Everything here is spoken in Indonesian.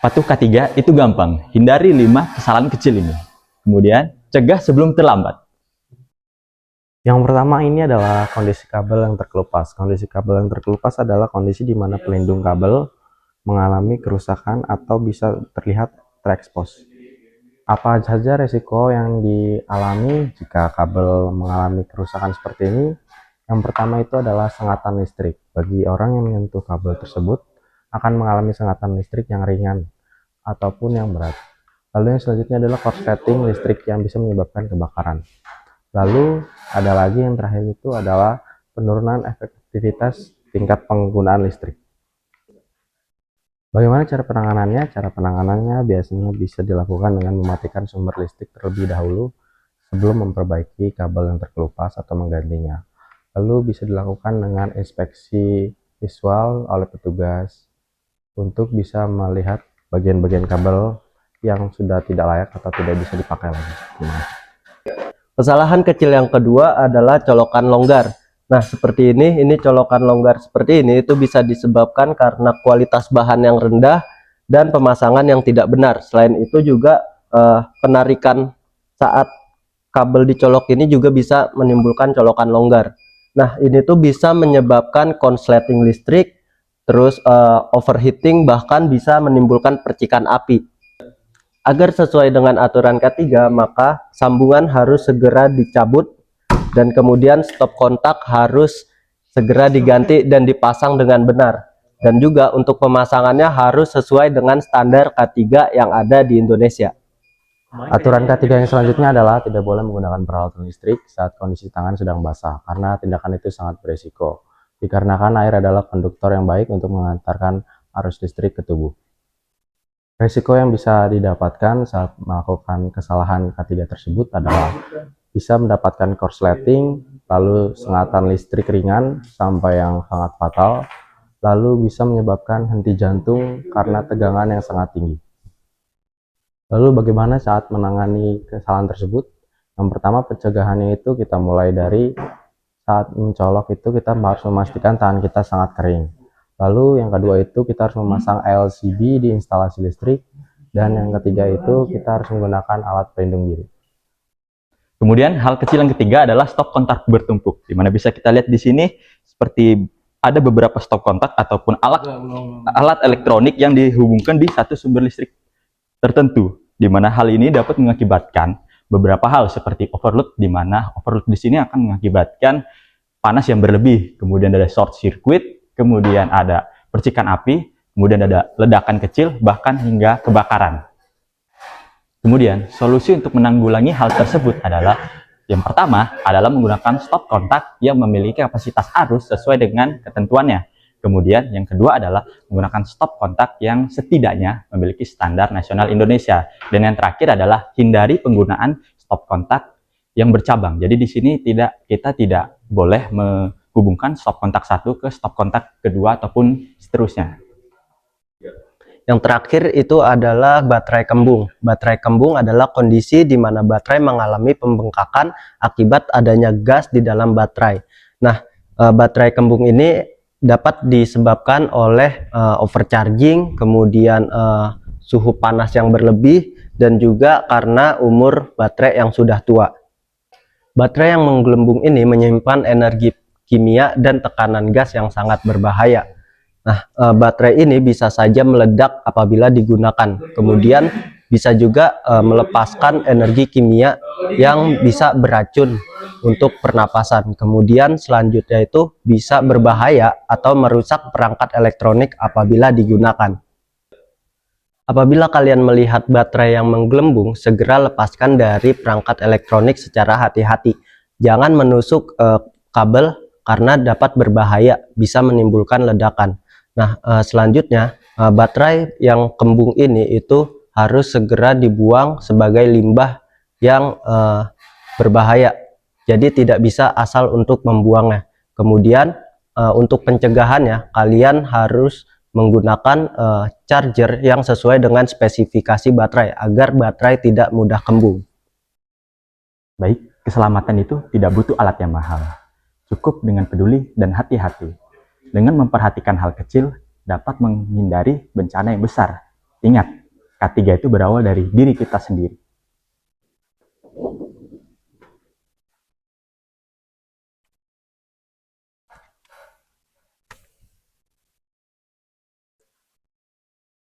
patuh K3 itu gampang. Hindari 5 kesalahan kecil ini. Kemudian, cegah sebelum terlambat. Yang pertama ini adalah kondisi kabel yang terkelupas. Kondisi kabel yang terkelupas adalah kondisi di mana pelindung kabel mengalami kerusakan atau bisa terlihat terekspos. Apa saja resiko yang dialami jika kabel mengalami kerusakan seperti ini? Yang pertama itu adalah sengatan listrik. Bagi orang yang menyentuh kabel tersebut akan mengalami sengatan listrik yang ringan ataupun yang berat. Lalu yang selanjutnya adalah korsleting listrik yang bisa menyebabkan kebakaran. Lalu ada lagi yang terakhir itu adalah penurunan efektivitas tingkat penggunaan listrik. Bagaimana cara penanganannya? Cara penanganannya biasanya bisa dilakukan dengan mematikan sumber listrik terlebih dahulu sebelum memperbaiki kabel yang terkelupas atau menggantinya. Lalu bisa dilakukan dengan inspeksi visual oleh petugas untuk bisa melihat bagian-bagian kabel yang sudah tidak layak atau tidak bisa dipakai lagi. Kesalahan kecil yang kedua adalah colokan longgar. Nah, seperti ini colokan longgar seperti ini itu bisa disebabkan karena kualitas bahan yang rendah dan pemasangan yang tidak benar. Selain itu juga penarikan saat kabel dicolok ini juga bisa menimbulkan colokan longgar. Nah, ini tuh bisa menyebabkan konsleting listrik, terus overheating, bahkan bisa menimbulkan percikan api. Agar sesuai dengan aturan K3, maka sambungan harus segera dicabut dan kemudian stop kontak harus segera diganti dan dipasang dengan benar. Dan juga untuk pemasangannya harus sesuai dengan standar K3 yang ada di Indonesia. Aturan K3 yang selanjutnya adalah tidak boleh menggunakan peralatan listrik saat kondisi tangan sedang basah, karena tindakan itu sangat berisiko. Dikarenakan air adalah konduktor yang baik untuk mengantarkan arus listrik ke tubuh. Risiko yang bisa didapatkan saat melakukan kesalahan K3 tersebut adalah bisa mendapatkan korsleting, lalu sengatan listrik ringan sampai yang sangat fatal, lalu bisa menyebabkan henti jantung karena tegangan yang sangat tinggi. Lalu bagaimana saat menangani kesalahan tersebut? Yang pertama, pencegahannya itu kita mulai dari saat mencolok itu kita harus memastikan tangan kita sangat kering. Lalu yang kedua itu kita harus memasang LCB di instalasi listrik, dan yang ketiga itu kita harus menggunakan alat pelindung diri. Kemudian hal kecil yang ketiga adalah stop kontak bertumpuk, di mana bisa kita lihat di sini seperti ada beberapa stop kontak ataupun alat elektronik yang dihubungkan di satu sumber listrik tertentu, di mana hal ini dapat mengakibatkan beberapa hal seperti overload, di mana overload di sini akan mengakibatkan panas yang berlebih, kemudian ada short circuit, kemudian ada percikan api, kemudian ada ledakan kecil, bahkan hingga kebakaran. Kemudian, solusi untuk menanggulangi hal tersebut adalah yang pertama adalah menggunakan stop kontak yang memiliki kapasitas arus sesuai dengan ketentuannya. Kemudian, yang kedua adalah menggunakan stop kontak yang setidaknya memiliki standar nasional Indonesia. Dan yang terakhir adalah hindari penggunaan stop kontak yang bercabang. Jadi di sini kita tidak boleh hubungkan stop kontak satu ke stop kontak kedua ataupun seterusnya. Yang terakhir itu adalah baterai kembung. Baterai kembung adalah kondisi di mana baterai mengalami pembengkakan akibat adanya gas di dalam baterai. Nah, baterai kembung ini dapat disebabkan oleh overcharging, kemudian suhu panas yang berlebih, dan juga karena umur baterai yang sudah tua. Baterai yang menggelembung ini menyimpan energi kimia dan tekanan gas yang sangat berbahaya. Nah, baterai ini bisa saja meledak apabila digunakan. Kemudian bisa juga melepaskan energi kimia yang bisa beracun untuk pernapasan. Kemudian selanjutnya itu bisa berbahaya atau merusak perangkat elektronik apabila digunakan. Apabila kalian melihat baterai yang menggelembung, segera lepaskan dari perangkat elektronik secara hati-hati. Jangan menusuk kabel karena dapat berbahaya, bisa menimbulkan ledakan. Nah, selanjutnya baterai yang kembung ini itu harus segera dibuang sebagai limbah yang berbahaya. Jadi tidak bisa asal untuk membuangnya. Kemudian untuk pencegahannya, kalian harus menggunakan charger yang sesuai dengan spesifikasi baterai agar baterai tidak mudah kembung. Baik, keselamatan itu tidak butuh alat yang mahal. Cukup dengan peduli dan hati-hati. Dengan memperhatikan hal kecil, dapat menghindari bencana yang besar. Ingat, K3 itu berawal dari diri kita sendiri.